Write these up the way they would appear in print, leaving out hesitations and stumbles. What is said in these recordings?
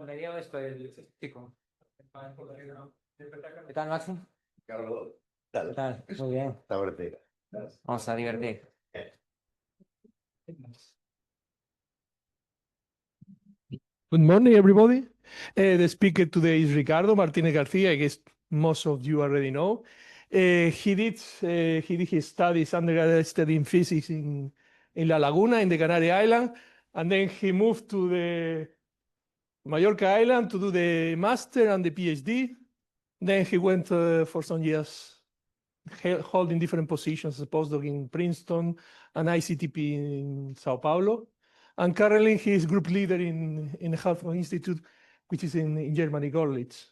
Medio esto del chico. ¿Qué tal, Maxi? Carlos, ¿Qué tal? Muy bien. está divertido. Vamos a divertir. Good morning, everybody. The speaker today is Ricardo Martinez Garcia. I guess most of you already know. He did his studies, undergraduate study in physics in La Laguna in the Canary Island, and then he moved to the Mallorca Island to do the master and the PhD. Then he went for some years holding different positions as a postdoc in Princeton and ICTP in Sao Paulo. And currently he is group leader in the Health Institute, which is in Germany, Görlitz.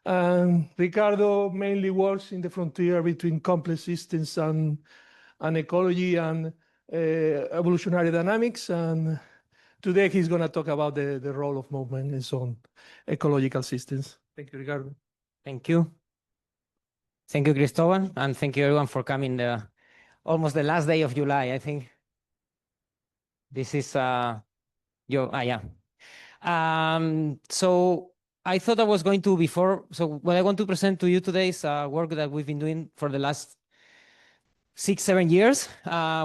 And Ricardo mainly works in the frontier between complex systems and ecology and evolutionary dynamics. And today he's going to talk about the role of movement in some ecological systems. Thank you, Ricardo. Thank you. Thank you, Cristobal, and thank you everyone for coming almost the last day of July, I think. This is yeah. So I thought I was going to so what I want to present to you today is work that we've been doing for the last 6-7 years.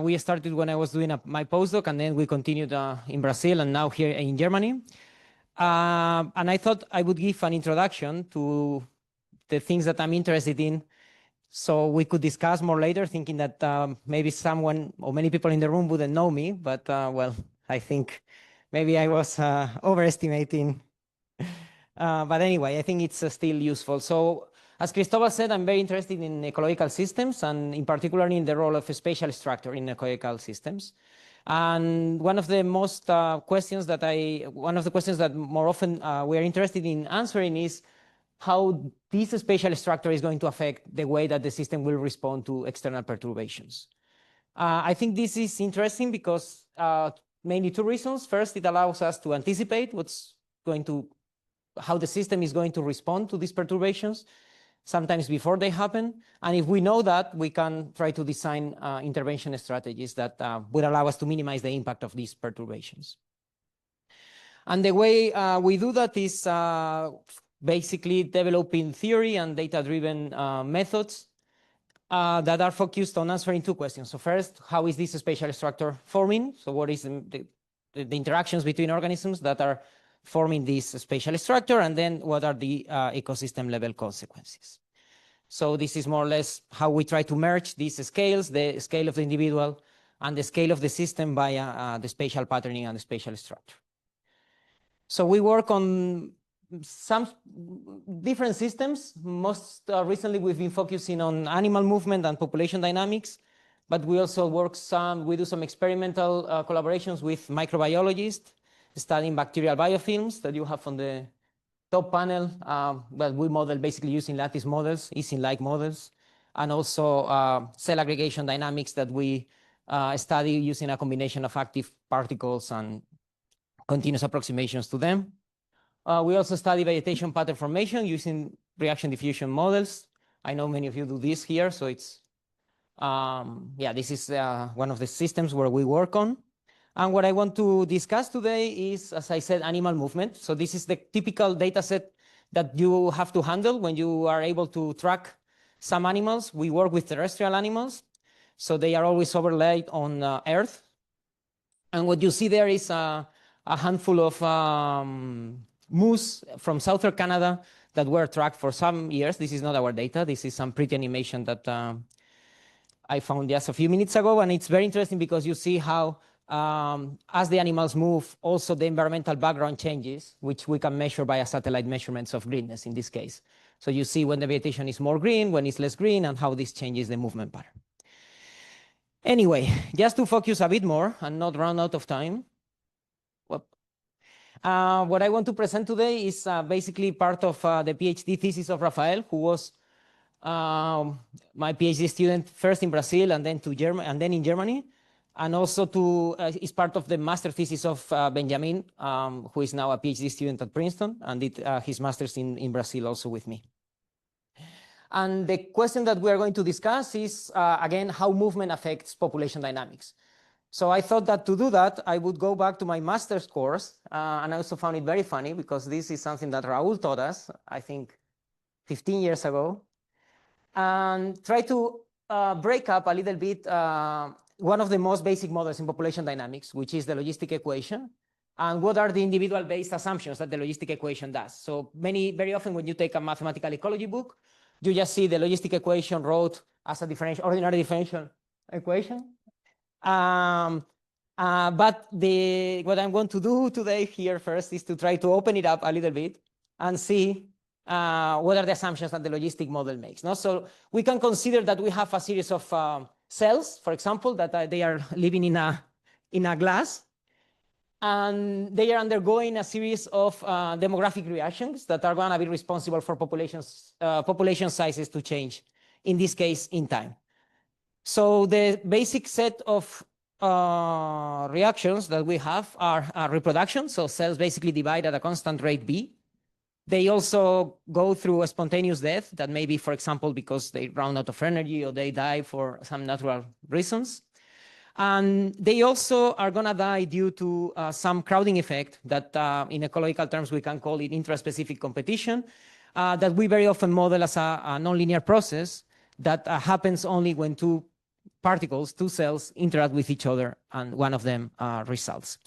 We started when I was doing my postdoc, and then we continued in Brazil and now here in Germany. And I thought I would give an introduction to the things that I'm interested in, so we could discuss more later, thinking that maybe someone or many people in the room wouldn't know me, but well, I think maybe I was overestimating. But anyway, I think it's still useful. So as Cristobal said, I'm very interested in ecological systems, and in particular in the role of a spatial structure in ecological systems. And one of the questions that more often we are interested in answering is how this spatial structure is going to affect the way that the system will respond to external perturbations. I think this is interesting because mainly two reasons. First, it allows us to anticipate how the system is going to respond to these perturbations, sometimes before they happen. And if we know that, we can try to design intervention strategies that would allow us to minimize the impact of these perturbations. And the way we do that is basically developing theory and data-driven methods that are focused on answering two questions. So first, how is this spatial structure forming? So what is the interactions between organisms that are forming this spatial structure? And then what are the ecosystem level consequences? So this is more or less how we try to merge these scales, the scale of the individual and the scale of the system via the spatial patterning and the spatial structure. So we work on some different systems. Most recently, we've been focusing on animal movement and population dynamics, but we also we do some experimental collaborations with microbiologists studying bacterial biofilms that you have on the top panel. But we model basically using lattice models, Ising-like models, and also cell aggregation dynamics that we study using a combination of active particles and continuous approximations to them. We also study vegetation pattern formation using reaction diffusion models. I know many of you do this here, so it's, this is one of the systems where we work on. And what I want to discuss today is, as I said, animal movement. So this is the typical data set that you have to handle when you are able to track some animals. We work with terrestrial animals, so they are always overlaid on Earth. And what you see there is a handful of moose from southern Canada that were tracked for some years. This is not our data. This is some pretty animation that I found just a few minutes ago. And it's very interesting because you see how as the animals move, also the environmental background changes, which we can measure by satellite measurements of greenness in this case. So you see when the vegetation is more green, when it's less green, and how this changes the movement pattern. Anyway, just to focus a bit more and not run out of time, what I want to present today is basically part of the PhD thesis of Rafael, who was my PhD student first in Brazil and then in Germany, and also is part of the master thesis of Benjamin, who is now a PhD student at Princeton and did his master's in Brazil also with me. And the question that we are going to discuss is, again, how movement affects population dynamics. So I thought that to do that, I would go back to my master's course. And I also found it very funny because this is something that Raul taught us, I think, 15 years ago. And try to break up a little bit one of the most basic models in population dynamics, which is the logistic equation. And what are the individual-based assumptions that the logistic equation does? So very often when you take a mathematical ecology book, you just see the logistic equation wrote as a ordinary differential equation. But what I'm going to do today here first is to try to open it up a little bit and see what are the assumptions that the logistic model makes. No? So we can consider that we have a series of cells, for example, that they are living in a glass. And they are undergoing a series of demographic reactions that are going to be responsible for population sizes to change, in this case, in time. So the basic set of reactions that we have are reproduction. So cells basically divide at a constant rate b. They also go through a spontaneous death that may be, for example, because they run out of energy or they die for some natural reasons. And they also are going to die due to some crowding effect that in ecological terms we can call it intraspecific competition, that we very often model as a nonlinear process that happens only when two cells interact with each other and one of them results.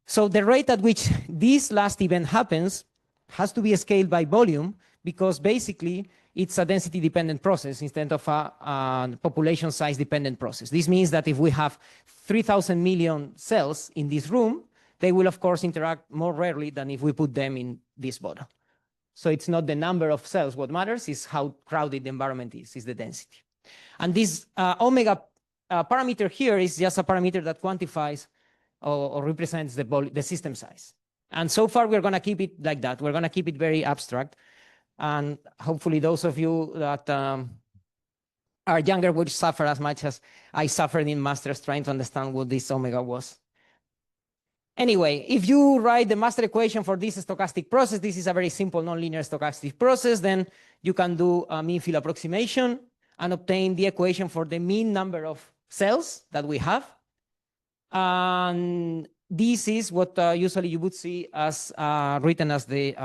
So the rate at which this last event happens has to be scaled by volume because basically it's a density-dependent process instead of a population size-dependent process. This means that if we have 3,000 million cells in this room, they will, of course, interact more rarely than if we put them in this bottle. So it's not the number of cells. What matters is how crowded the environment is the density. And this omega parameter here is just a parameter that quantifies or represents the system size. And so far, we're going to keep it like that. We're going to keep it very abstract. And hopefully those of you that are younger will suffer as much as I suffered in master's trying to understand what this omega was. Anyway, if you write the master equation for this stochastic process, this is a very simple nonlinear stochastic process, then you can do a mean field approximation and obtain the equation for the mean number of cells that we have. And this is what usually you would see as written as the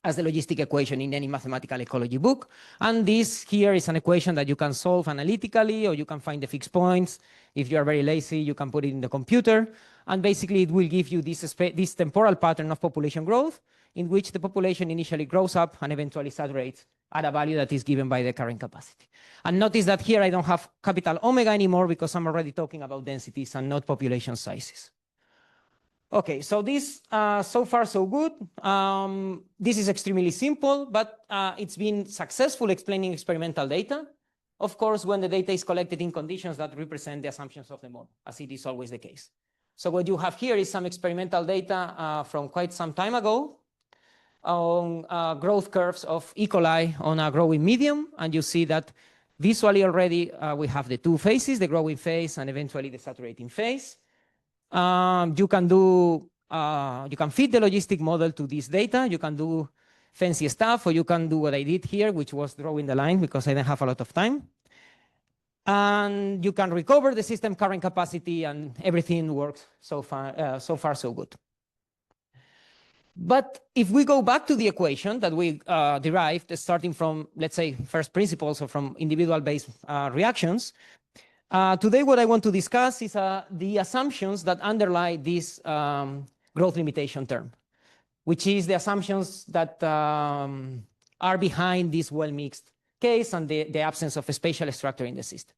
logistic equation in any mathematical ecology book. And this here is an equation that you can solve analytically, or you can find the fixed points. If you are very lazy, you can put it in the computer. And basically, it will give you this temporal pattern of population growth, in which the population initially grows up and eventually saturates at a value that is given by the current capacity. And notice that here I don't have capital omega anymore because I'm already talking about densities and not population sizes. Okay, so this, so far so good. This is extremely simple, but it's been successful explaining experimental data. Of course, when the data is collected in conditions that represent the assumptions of the model, as it is always the case. So what you have here is some experimental data from quite some time ago on growth curves of E. coli on a growing medium. And you see that visually already we have the two phases, the growing phase and eventually the saturating phase. You can feed the logistic model to this data. You can do fancy stuff, or you can do what I did here, which was drawing the line because I didn't have a lot of time. And you can recover the system current capacity, and everything works so far so good. But if we go back to the equation that we derived, starting from, let's say, first principles or from individual-based reactions, today what I want to discuss is the assumptions that underlie this growth limitation term, which is the assumptions that are behind this well-mixed case and the absence of a spatial structure in the system.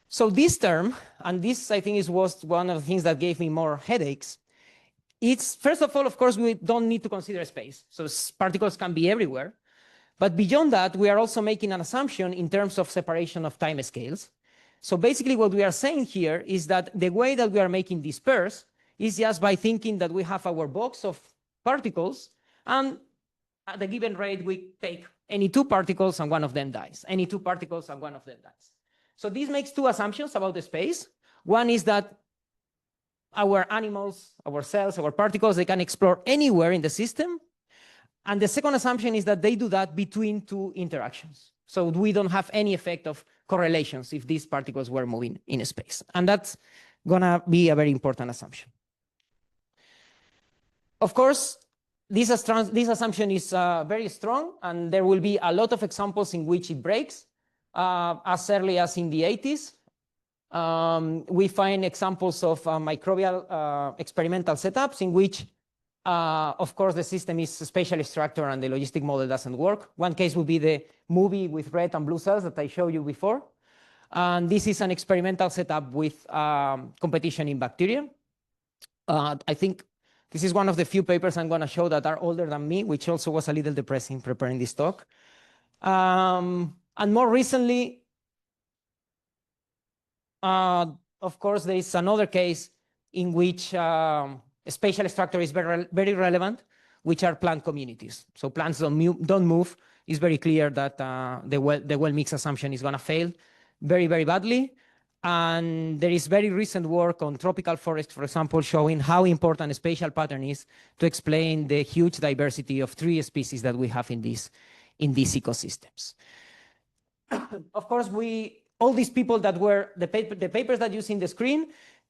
So this term, and this I think was one of the things that gave me more headaches, it's, first of all, of course, we don't need to consider space. So particles can be everywhere. But beyond that, we are also making an assumption in terms of separation of time scales. So basically what we are saying here is that the way that we are making these pairs is just by thinking that we have our box of particles, and at a given rate, we take any two particles and one of them dies, any two particles and one of them dies. So this makes two assumptions about the space. One is that our animals, our cells, our particles, they can explore anywhere in the system. And the second assumption is that they do that between two interactions. So we don't have any effect of correlations if these particles were moving in space. And that's gonna be a very important assumption. Of course, this assumption is very strong, and there will be a lot of examples in which it breaks. As early as in the 80s, we find examples of microbial experimental setups in which, of course, the system is spatially structured and the logistic model doesn't work. One case would be the movie with red and blue cells that I showed you before. And this is an experimental setup with competition in bacteria. I think this is one of the few papers I'm going to show that are older than me, which also was a little depressing preparing this talk. And more recently, of course, there is another case in which spatial structure is very relevant, which are plant communities. So plants don't move. It's very clear that the well mix assumption is going to fail very, very badly. And there is very recent work on tropical forest, for example, showing how important a spatial pattern is to explain the huge diversity of tree species that we have in these ecosystems. Of course, all these people that were the papers that you see in the screen,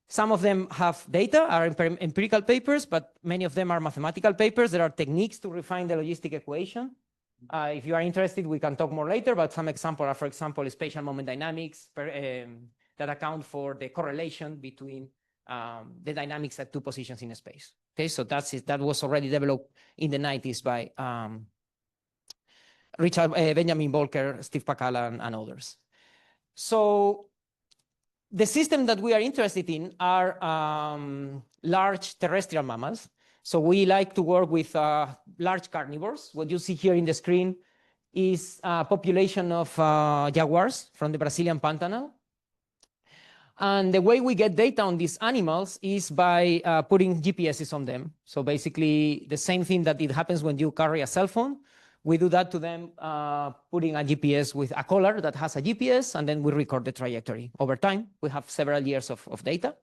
some of them have data, are empirical papers, but many of them are mathematical papers. There are techniques to refine the logistic equation. If you are interested, we can talk more later, but some examples are, for example, spatial moment dynamics that account for the correlation between the dynamics at two positions in space. Okay, so that was already developed in the 90s by Benjamin Volker, Steve Pakala, and others. So the system that we are interested in are large terrestrial mammals. So we like to work with large carnivores. What you see here in the screen is a population of jaguars from the Brazilian Pantanal. And the way we get data on these animals is by putting GPSs on them. So basically the same thing that it happens when you carry a cell phone. We do that to them, putting a GPS with a collar that has a GPS, and then we record the trajectory. Over time, we have several years of data.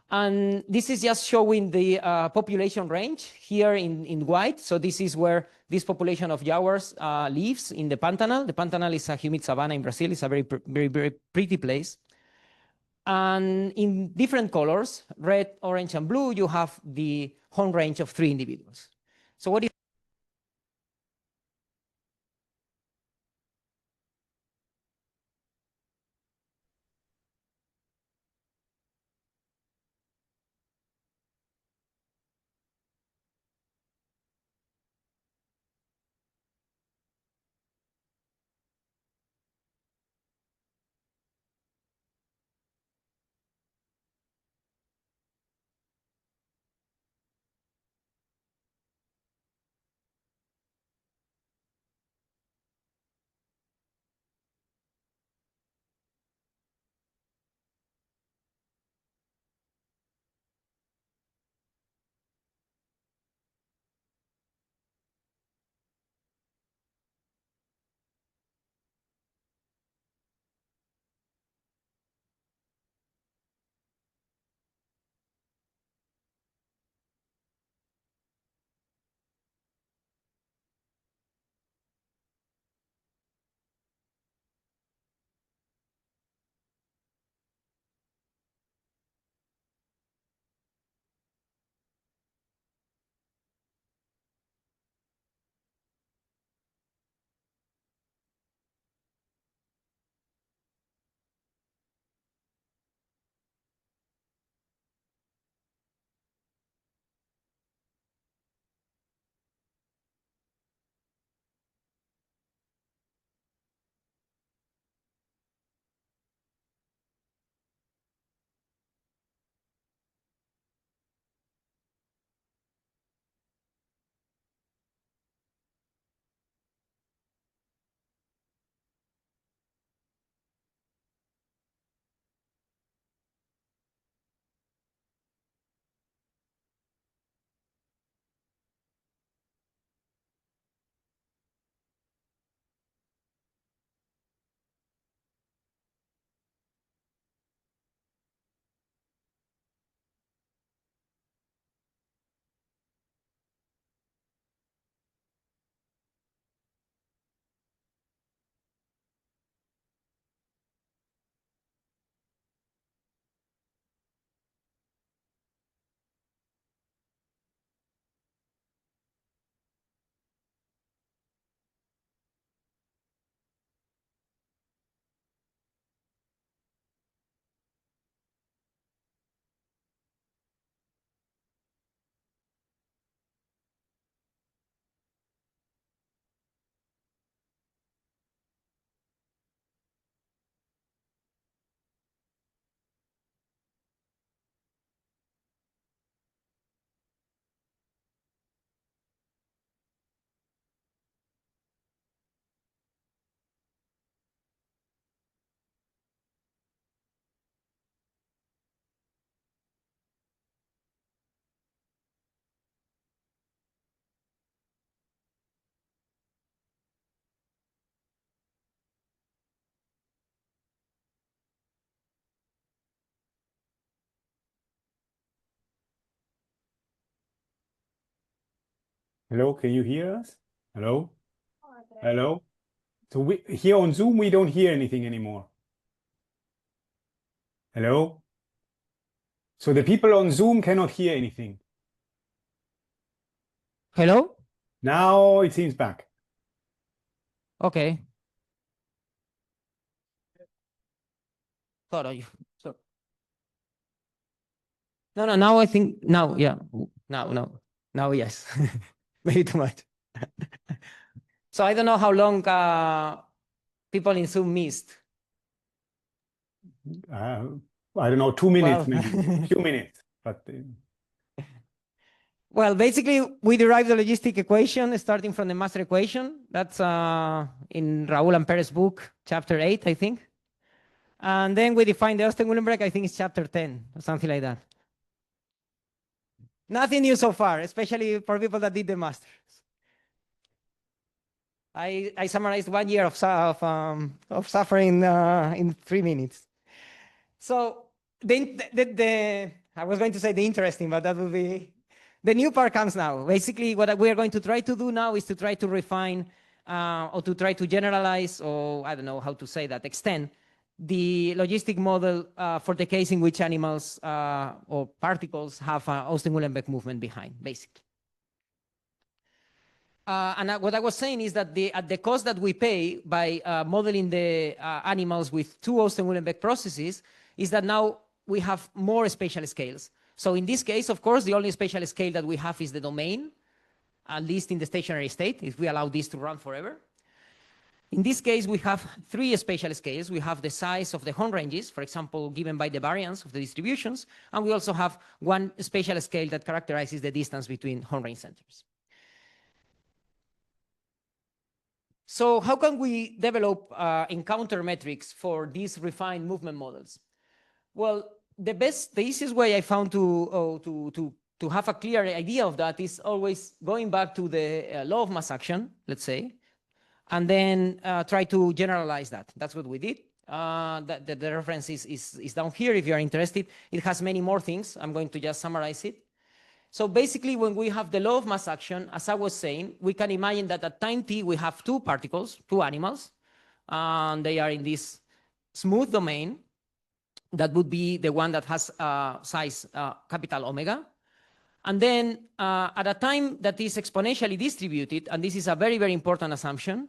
And this is just showing the population range here in white. So this is where this population of jaguars lives in the Pantanal. The Pantanal is a humid savanna in Brazil. It's a very, very, very pretty place. And in different colors, red, orange, and blue, you have the home range of 3 individuals. So what is Hello, can you hear us? Hello? Hello? So here on Zoom, we don't hear anything anymore. Hello? So the people on Zoom cannot hear anything. Hello? Now it seems back. Okay. Thought of you. So. No, now I think, now, yeah. Now, yes. Maybe too much. So I don't know how long people in Zoom missed. I don't know, 2 minutes, maybe, a few minutes. But well, basically, we derived the logistic equation starting from the master equation. That's in Raúl and Perez's book, chapter 8, I think. And then we defined the Austen-Willenberg, I think it's chapter 10, or something like that. Nothing new so far, especially for people that did the masters. I summarized 1 year of suffering in 3 minutes. So I was going to say the interesting, but that would be the new part comes now. Basically, what we are going to try to do now is to try to refine or to try to generalize, or I don't know how to say that, extend the logistic model for the case in which animals or particles have an Austen-Willenberg movement behind, basically. And what I was saying is that at the cost that we pay by modeling the animals with 2 Austen-Willenberg processes is that now we have more spatial scales. So in this case, of course, the only spatial scale that we have is the domain, at least in the stationary state, if we allow this to run forever. In this case, we have 3 spatial scales. We have the size of the horn ranges, for example, given by the variance of the distributions, and we also have 1 spatial scale that characterizes the distance between horn range centers. So how can we develop encounter metrics for these refined movement models? Well, the easiest way I found to have a clear idea of that is always going back to the law of mass action, let's say, and then try to generalize that. That's what we did. The reference is down here if you're interested. It has many more things. I'm going to just summarize it. So basically, when we have the law of mass action, as I was saying, we can imagine that at time t, we have 2 particles, 2 animals, and they are in this smooth domain. That would be the one that has size capital omega. And then at a time that is exponentially distributed, and this is a very, very important assumption,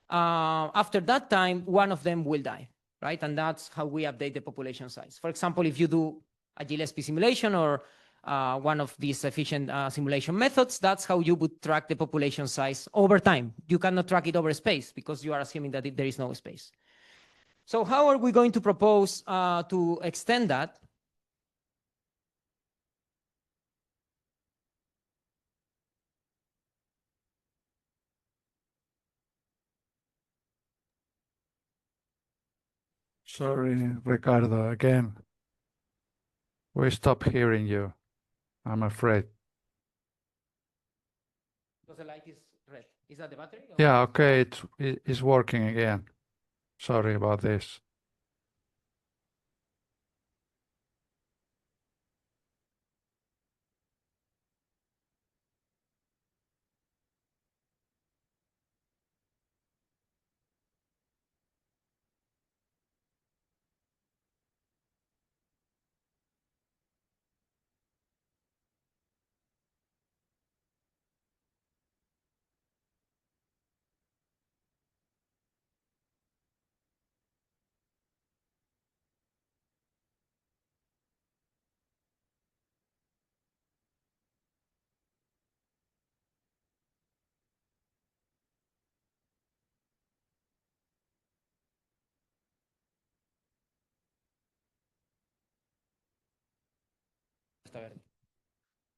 after that time, one of them will die, right? And that's how we update the population size. For example, if you do a Gillespie simulation or one of these efficient simulation methods, that's how you would track the population size over time. You cannot track it over space because you are assuming that there is no space. So how are we going to propose to extend that? Sorry, Ricardo, again. We stopped hearing you, I'm afraid. Because the light is red. Is that the battery? Yeah, okay, it's working again. Sorry about this.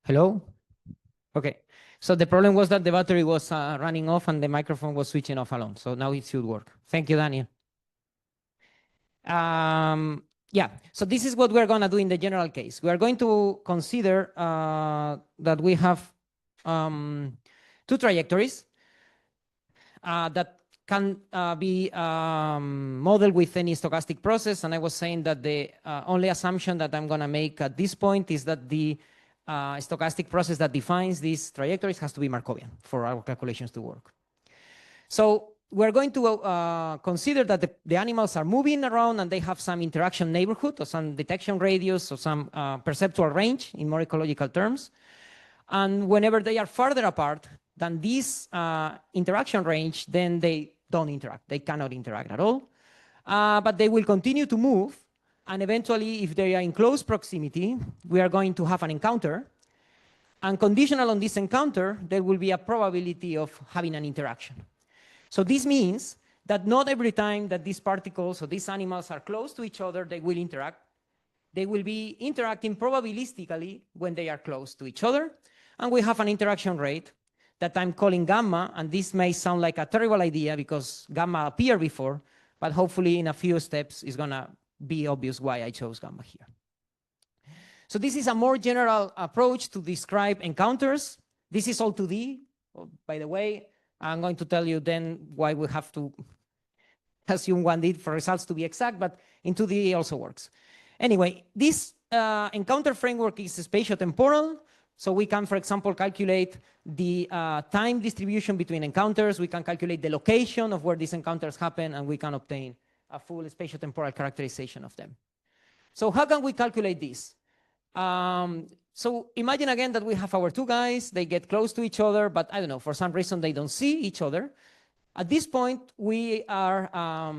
Hello? Okay. So the problem was that the battery was running off and the microphone was switching off alone. So now it should work. Thank you, Daniel. Yeah, so this is what we're going to do in the general case. We are going to consider that we have 2 trajectories that can be modeled with any stochastic process. And I was saying that the only assumption that I'm going to make at this point is that the stochastic process that defines these trajectories has to be Markovian for our calculations to work. So we're going to consider that the animals are moving around and they have some interaction neighborhood or some detection radius or some perceptual range in more ecological terms. And whenever they are farther apart than this interaction range, then they don't interact. They cannot interact at all. But they will continue to move. And eventually, if they are in close proximity, we are going to have an encounter. And conditional on this encounter, there will be a probability of having an interaction. So this means that not every time that these particles or these animals are close to each other, they will interact. They will be interacting probabilistically when they are close to each other. And we have an interaction rate that I'm calling gamma. And this may sound like a terrible idea because gamma appeared before, but hopefully in a few steps it's going to be obvious why I chose gamma here. So this is a more general approach to describe encounters. This is all 2D. By the way, I'm going to tell you then why we have to assume 1D for results to be exact, but in 2D it also works. Anyway, this encounter framework is spatio-temporal. So we can, for example, calculate the time distribution between encounters. We can calculate the location of where these encounters happen, and we can obtain a full spatio-temporal characterization of them. So how can we calculate this? So imagine again that we have our two guys. They get close to each other, but I don't know, for some reason they don't see each other. At this point, we are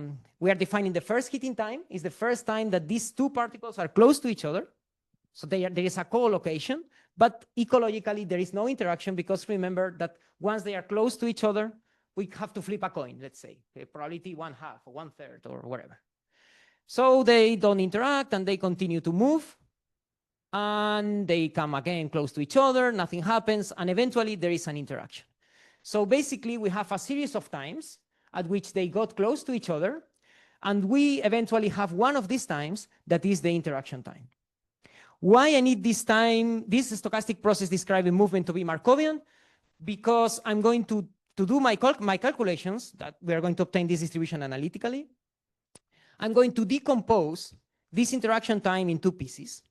defining the first hitting time. Is the first time that these two particles are close to each other. So there is a co-location, but ecologically there is no interaction because remember that once they are close to each other, we have to flip a coin, let's say, okay, probability 1/2 or 1/3 or whatever. So they don't interact and they continue to move. And they come again close to each other, nothing happens, and eventually there is an interaction. So basically we have a series of times at which they got close to each other, and we eventually have one of these times that is the interaction time. Why I need this time, this stochastic process describing movement to be Markovian? Because I'm going to do my calculations, that we are going to obtain this distribution analytically. I'm going to decompose this interaction time in two pieces.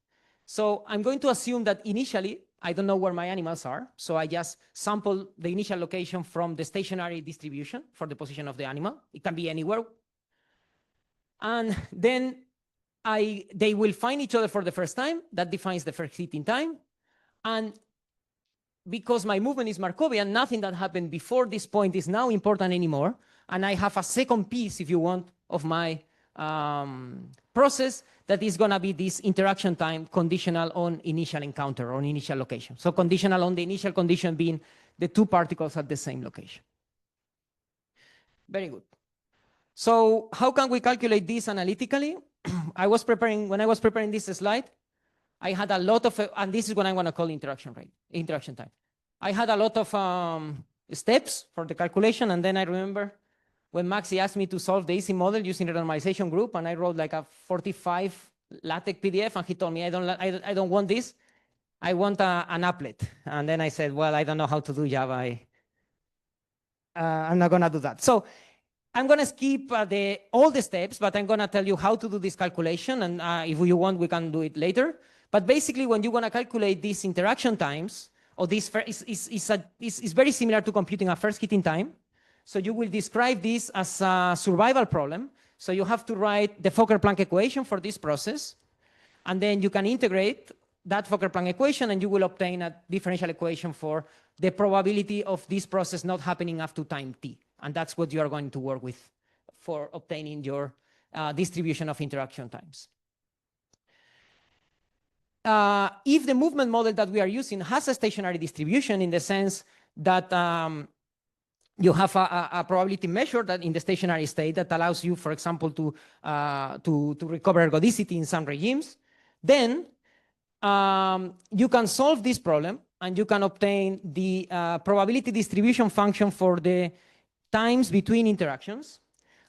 So I'm going to assume that initially, I don't know where my animals are. So I just sample the initial location from the stationary distribution for the position of the animal. It can be anywhere. And then they will find each other for the first time. That defines the first hitting time. And because my movement is Markovian, nothing that happened before this point is now important anymore. And I have a second piece, if you want, of my process that is going to be this interaction time conditional on initial encounter, on initial location. So conditional on the initial condition being the two particles at the same location. Very good. So how can we calculate this analytically? When I was preparing this slide, I had a lot of, and this is what I'm going to call interaction time. I had a lot of steps for the calculation, and then I remember when Maxi asked me to solve the easy model using a normalization group, and I wrote like a 45 LaTeX PDF, and he told me, I don't want this. I want an applet. And then I said, well, I don't know how to do Java. I'm not going to do that. So I'm going to skip all the steps, but I'm going to tell you how to do this calculation. And if you want, we can do it later. But basically, when you want to calculate these interaction times, or this is very similar to computing a first hitting time. So you will describe this as a survival problem. So you have to write the Fokker-Planck equation for this process. And then you can integrate that Fokker-Planck equation, and you will obtain a differential equation for the probability of this process not happening up to time t. And that's what you are going to work with for obtaining your distribution of interaction times. If the movement model that we are using has a stationary distribution in the sense that you have a probability measure that in the stationary state that allows you, for example, to recover ergodicity in some regimes, then you can solve this problem and you can obtain the probability distribution function for the times between interactions.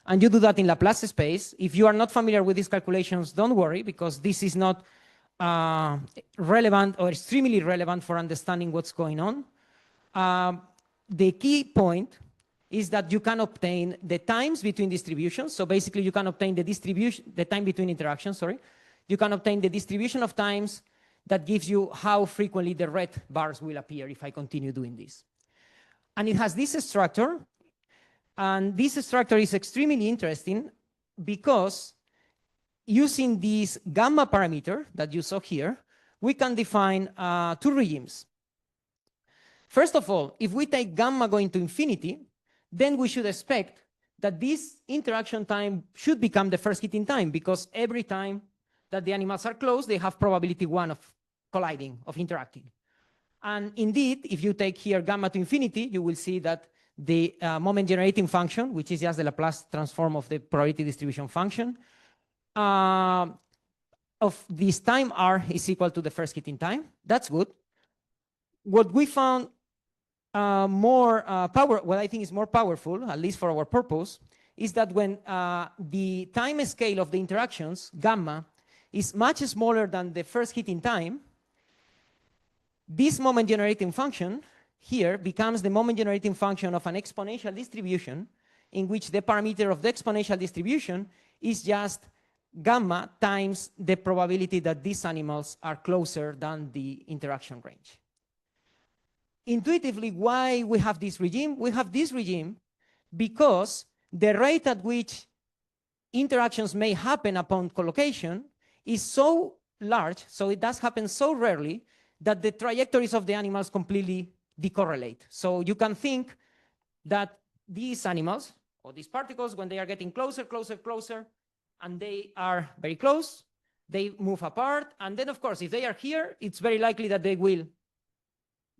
And you do that in Laplace space. If you are not familiar with these calculations, don't worry, because this is not relevant or extremely relevant for understanding what's going on. The key point is that you can obtain the times between distributions. So basically, you can obtain the time between interactions, sorry. You can obtain the distribution of times that gives you how frequently the red bars will appear if I continue doing this. And it has this structure, and this structure is extremely interesting because using this gamma parameter that you saw here, we can define two regimes. First of all, if we take gamma going to infinity, then we should expect that this interaction time should become the first hitting time, because every time that the animals are close, they have probability 1 of colliding, of interacting. And indeed, if you take here gamma to infinity, you will see that the moment generating function, which is just the Laplace transform of the probability distribution function, of this time r is equal to the first hitting time. That's good. What we found what I think is more powerful, at least for our purpose, is that when the time scale of the interactions, gamma, is much smaller than the first hitting time, this moment generating function here becomes the moment generating function of an exponential distribution, in which the parameter of the exponential distribution is just gamma times the probability that these animals are closer than the interaction range. Intuitively, why we have this regime? We have this regime because the rate at which interactions may happen upon collocation is so large, so it does happen so rarely, that the trajectories of the animals completely decorrelate. So you can think that these animals, or these particles, when they are getting closer, and they are very close, they move apart, and then of course, if they are here, it's very likely that they will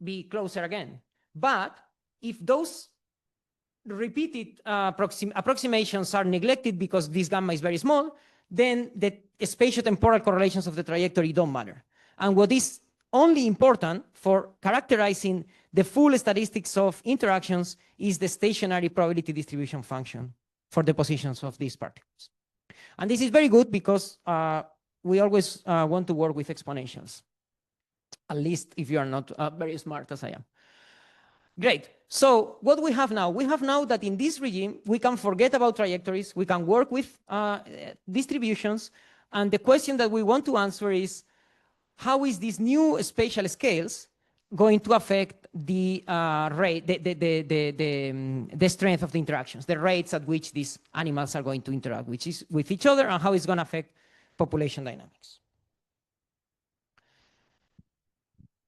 be closer again. But if those repeated approximations are neglected because this gamma is very small, then the spatiotemporal correlations of the trajectory don't matter. And what is only important for characterizing the full statistics of interactions is the stationary probability distribution function for the positions of these particles. And this is very good because we always want to work with exponentials, at least if you are not very smart as I am. Great. So what we have now? We have now that in this regime, we can forget about trajectories, we can work with distributions, and the question that we want to answer is, how is these new spatial scales going to affect the rate, the strength of the interactions, the rates at which these animals are going to interact with each other, and how it's going to affect population dynamics?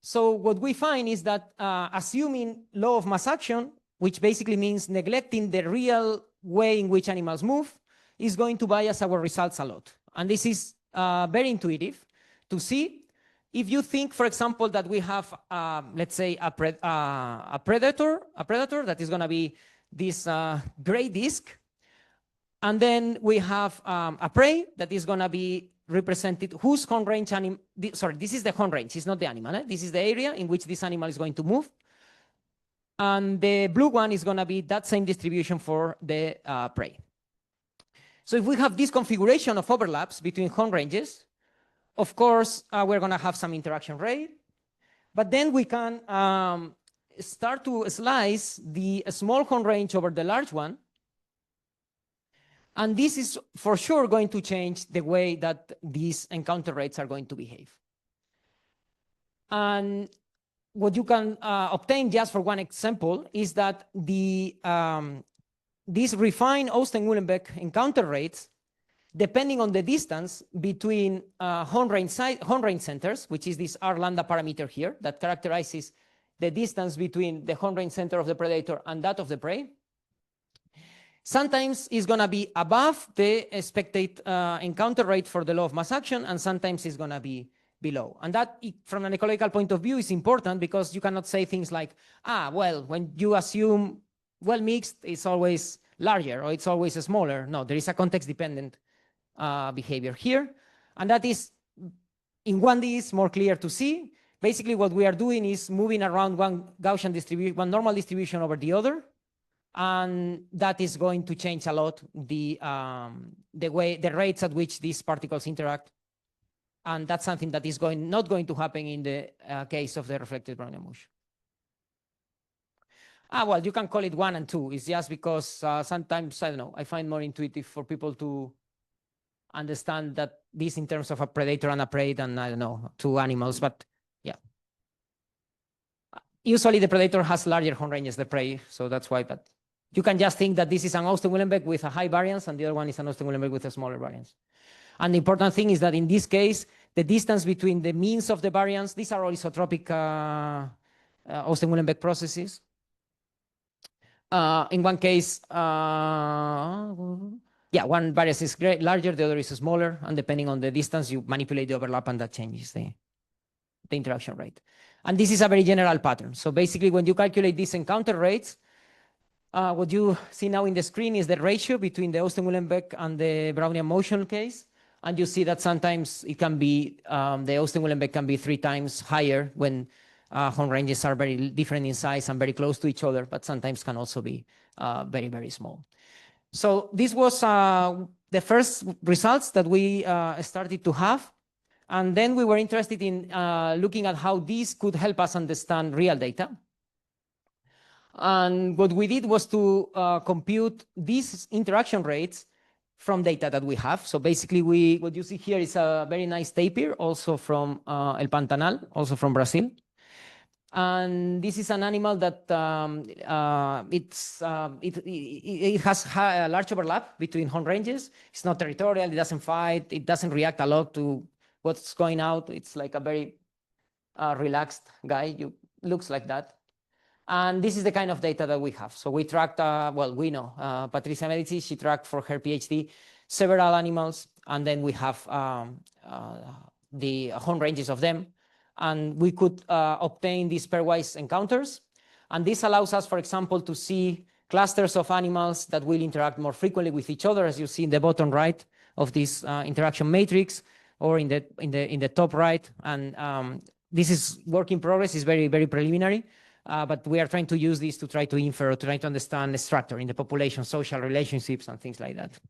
So what we find is that assuming law of mass action, which basically means neglecting the real way in which animals move, is going to bias our results a lot. And this is very intuitive to see. If you think, for example, that we have, let's say, a predator that is going to be this gray disk, and then we have a prey that is going to be represented whose horn range animal, sorry, this is the horn range, it's not the animal. This is the area in which this animal is going to move. And the blue one is going to be that same distribution for the prey. So if we have this configuration of overlaps between horn ranges, of course, we're going to have some interaction rate. But then we can start to slice the small horn range over the large one. And this is for sure going to change the way that these encounter rates are going to behave. And what you can obtain, just for one example, is that these refined Austen-Uhlenbeck encounter rates, depending on the distance between horn range centers, which is this R lambda parameter here that characterizes the distance between the horn range center of the predator and that of the prey, sometimes it's going to be above the expected encounter rate for the law of mass action, and sometimes it's going to be below. And that, from an ecological point of view, is important because you cannot say things like, well, when you assume well mixed, it's always larger or it's always smaller. No, there is a context-dependent behavior here. And that is, in 1D, is more clear to see. Basically, what we are doing is moving around one Gaussian distribution, one normal distribution over the other. And that is going to change a lot the rates at which these particles interact. And that's something that is not going to happen in the case of the reflected Brownian motion. Well, you can call it 1 and 2. It's just because sometimes, I don't know, I find more intuitive for people to understand that this in terms of a predator and a prey than, I don't know, two animals, but yeah. Usually the predator has larger horn ranges than the prey, so that's why, but you can just think that this is an Austen-Willenbeck with a high variance and the other one is an Austen-Willenbeck with a smaller variance. And the important thing is that in this case, the distance between the means of the variance, these are all isotropic Austen-Willenbeck processes. In one case, one variance is larger, the other is smaller, and depending on the distance, you manipulate the overlap and that changes the interaction rate. And this is a very general pattern. So basically, when you calculate these encounter rates, what you see now in the screen is the ratio between the Austen-Willenbeck and the Brownian motion case. And you see that sometimes it can be, the Austen-Willenbeck can be 3 times higher when horn ranges are very different in size and very close to each other, but sometimes can also be very, very small. So this was the first results that we started to have. And then we were interested in looking at how these could help us understand real data. And what we did was to compute these interaction rates from data that we have. So basically, what you see here is a very nice tapir, also from El Pantanal, also from Brazil. And this is an animal that it has a large overlap between horn ranges. It's not territorial, it doesn't fight, it doesn't react a lot to what's going out. It's like a very relaxed guy. Looks like that. And this is the kind of data that we have. So we tracked, we know, Patricia Medici, she tracked for her PhD several animals, and then we have the horn ranges of them. And we could obtain these pairwise encounters. And this allows us, for example, to see clusters of animals that will interact more frequently with each other, as you see in the bottom right of this interaction matrix, or in the top right. And this is work in progress, is very, very preliminary. But we are trying to use this to try to infer, to try to understand the structure in the population, social relationships, and things like that.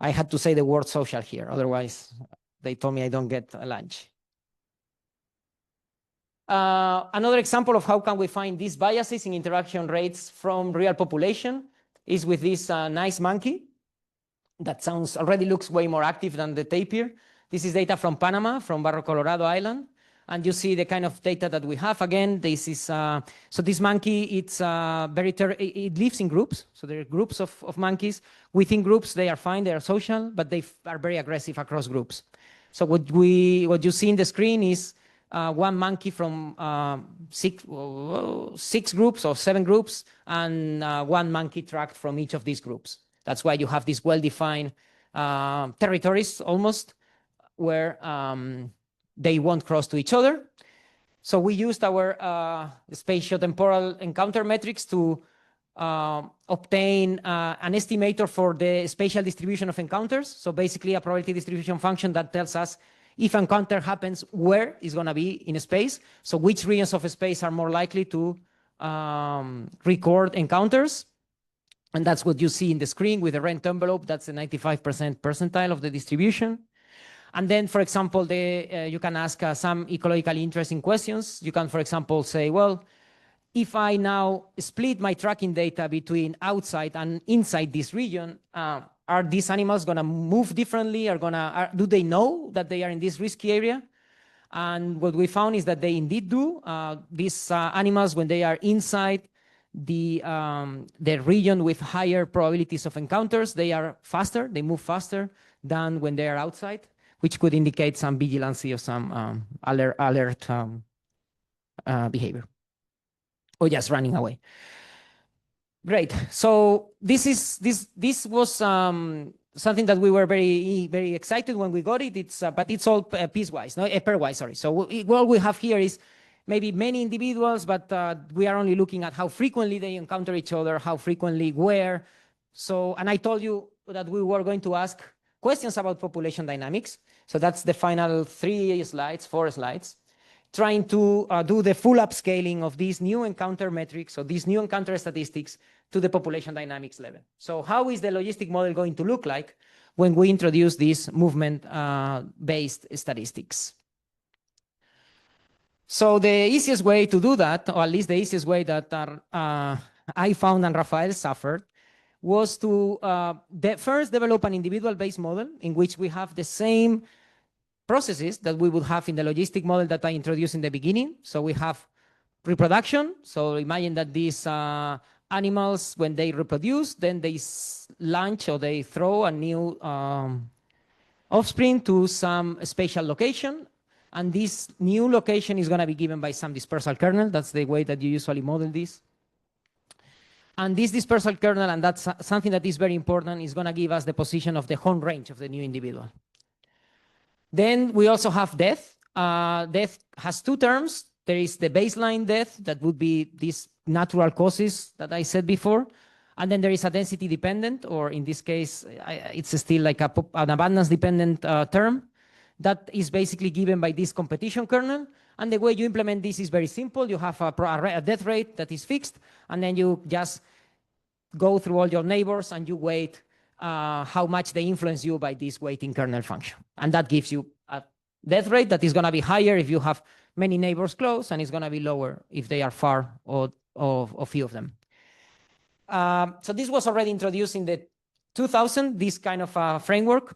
I had to say the word social here, otherwise they told me I don't get a lunch. Another example of how can we find these biases in interaction rates from real population is with this nice monkey that already looks way more active than the tapir. This is data from Panama, from Barro Colorado Island. And you see the kind of data that we have. Again, this is, so this monkey, it lives in groups. So there are groups of monkeys. Within groups, they are fine, they are social, but they are very aggressive across groups. So what you see in the screen is one monkey from 6 groups or 7 groups, and one monkey tracked from each of these groups. That's why you have these well-defined territories almost, where they won't cross to each other. So we used our spatiotemporal encounter metrics to obtain an estimator for the spatial distribution of encounters. So basically a probability distribution function that tells us if an encounter happens, where it's going to be in space. So which regions of space are more likely to record encounters. And that's what you see in the screen with the rent envelope. That's the 95% percentile of the distribution. And then, for example, you can ask some ecologically interesting questions. You can, for example, say, well, if I now split my tracking data between outside and inside this region, are these animals going to move differently? Do they know that they are in this risky area? And what we found is that they indeed do. These animals, when they are inside the region with higher probabilities of encounters, they are faster, they move faster than when they are outside, which could indicate some vigilancy or some alert behavior, or just running away. Great. So this was something that we were very, very excited when we got it. But it's all piecewise, no, pairwise. Sorry. So what we have here is maybe many individuals, but we are only looking at how frequently they encounter each other, how frequently, where. So, and I told you that we were going to ask questions about population dynamics. So that's the final 4 slides, trying to do the full upscaling of these new encounter metrics, so these new encounter statistics, to the population dynamics level. So how is the logistic model going to look like when we introduce these movement-based statistics? So the easiest way to do that, or at least the easiest way that I found and Rafael suffered, was to first develop an individual-based model in which we have the same processes that we would have in the logistic model that I introduced in the beginning. So we have reproduction. So imagine that these animals, when they reproduce, then they launch or they throw a new offspring to some spatial location. And this new location is going to be given by some dispersal kernel. That's the way that you usually model this. And this dispersal kernel, and that's something that is very important, is going to give us the position of the home range of the new individual. Then we also have death. Death has two terms. There is the baseline death, that would be these natural causes that I said before. And then there is a density dependent, or in this case, it's still like an abundance dependent term that is basically given by this competition kernel. And the way you implement this is very simple. You have a death rate that is fixed, and then you just go through all your neighbors and you weight how much they influence you by this weighting kernel function. And that gives you a death rate that is going to be higher if you have many neighbors close, and it's going to be lower if they are far or few of them. So this was already introduced in the 2000, this kind of framework.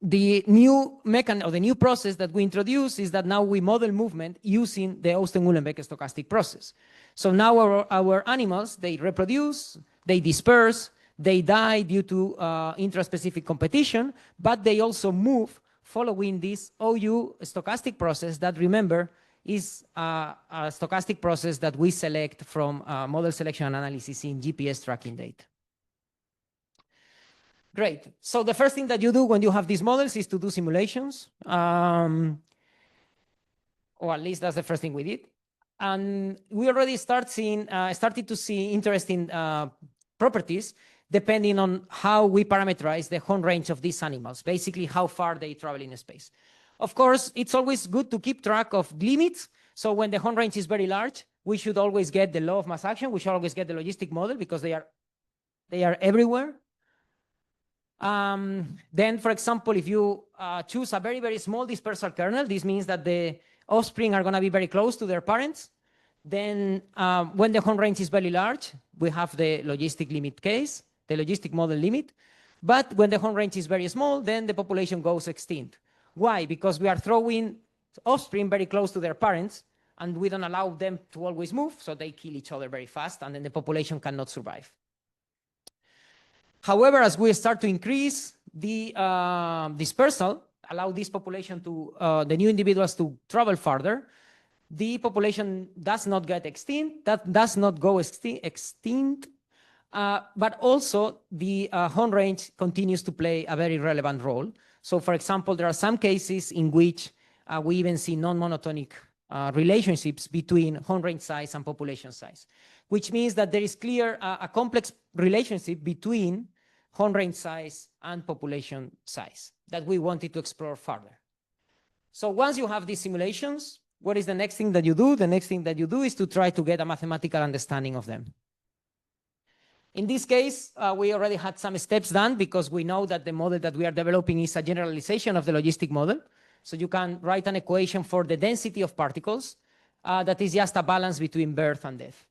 The new mechanism or the new process that we introduce is that now we model movement using the Austen-Uhlenbeck stochastic process. So now our animals, they reproduce, they disperse, they die due to intraspecific competition, but they also move following this OU stochastic process that, remember, is a stochastic process that we select from model selection and analysis in GPS tracking data. Great. So the first thing that you do when you have these models is to do simulations. Or at least that's the first thing we did. And we already started to see interesting properties depending on how we parameterize the home range of these animals, basically how far they travel in space. Of course, it's always good to keep track of limits. So when the home range is very large, we should always get the law of mass action. We should always get the logistic model because they are everywhere. Then, for example, if you choose a very, very small dispersal kernel, this means that the offspring are going to be very close to their parents. Then when the home range is very large, we have the logistic limit case, the logistic model limit. But when the home range is very small, then the population goes extinct. Why? Because we are throwing offspring very close to their parents, and we don't allow them to always move, so they kill each other very fast, and then the population cannot survive. However, as we start to increase the dispersal, allow this population to, the new individuals to travel farther, the population does not get extinct, that does not go extinct, but also the home range continues to play a very relevant role. So, for example, there are some cases in which we even see non-monotonic relationships between home range size and population size, which means that there is clear a complex relationship between home range size and population size that we wanted to explore further. So once you have these simulations, what is the next thing that you do? The next thing that you do is to try to get a mathematical understanding of them. In this case, we already had some steps done because we know that the model that we are developing is a generalization of the logistic model. So you can write an equation for the density of particles that is just a balance between birth and death.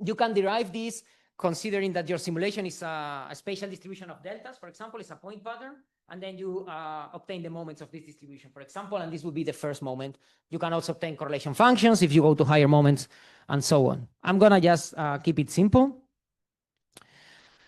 You can derive this considering that your simulation is a spatial distribution of deltas, for example, it's a point pattern, and then you obtain the moments of this distribution, for example, and this would be the first moment. You can also obtain correlation functions if you go to higher moments, and so on. I'm gonna just keep it simple.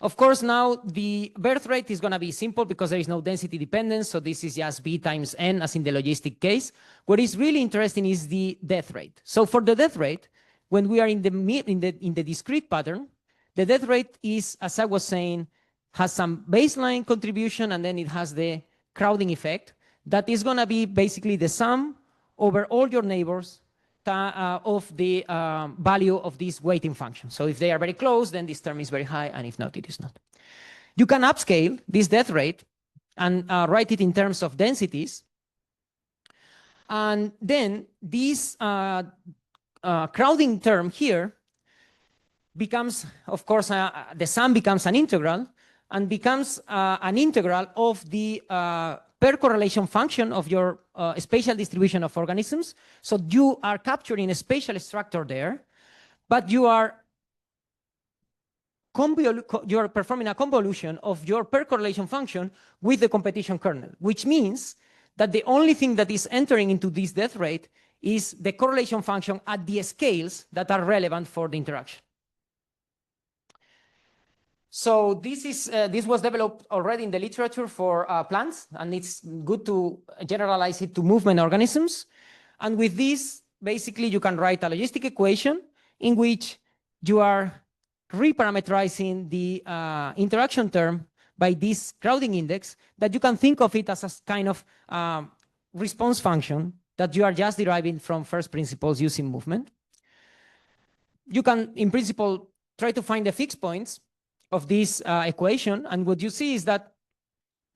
Of course, now the birth rate is gonna be simple because there is no density dependence, so this is just B times N as in the logistic case. What is really interesting is the death rate. So for the death rate, when we are in the discrete pattern, the death rate is, as I was saying, has some baseline contribution, and then it has the crowding effect that is going to be basically the sum over all your neighbors of the value of this weighting function. So if they are very close, then this term is very high, and if not, it is not. You can upscale this death rate and write it in terms of densities. And then this crowding term here becomes, of course, the sum becomes an integral and becomes an integral of the per correlation function of your spatial distribution of organisms. So you are capturing a spatial structure there, but you are you are performing a convolution of your per correlation function with the competition kernel, which means that the only thing that is entering into this death rate is the correlation function at the scales that are relevant for the interaction. So this was developed already in the literature for plants, and it's good to generalize it to movement organisms. And with this, basically, you can write a logistic equation in which you are reparameterizing the interaction term by this crowding index, that you can think of it as a kind of response function that you are just deriving from first principles using movement. You can, in principle, try to find the fixed points of this equation, and what you see is that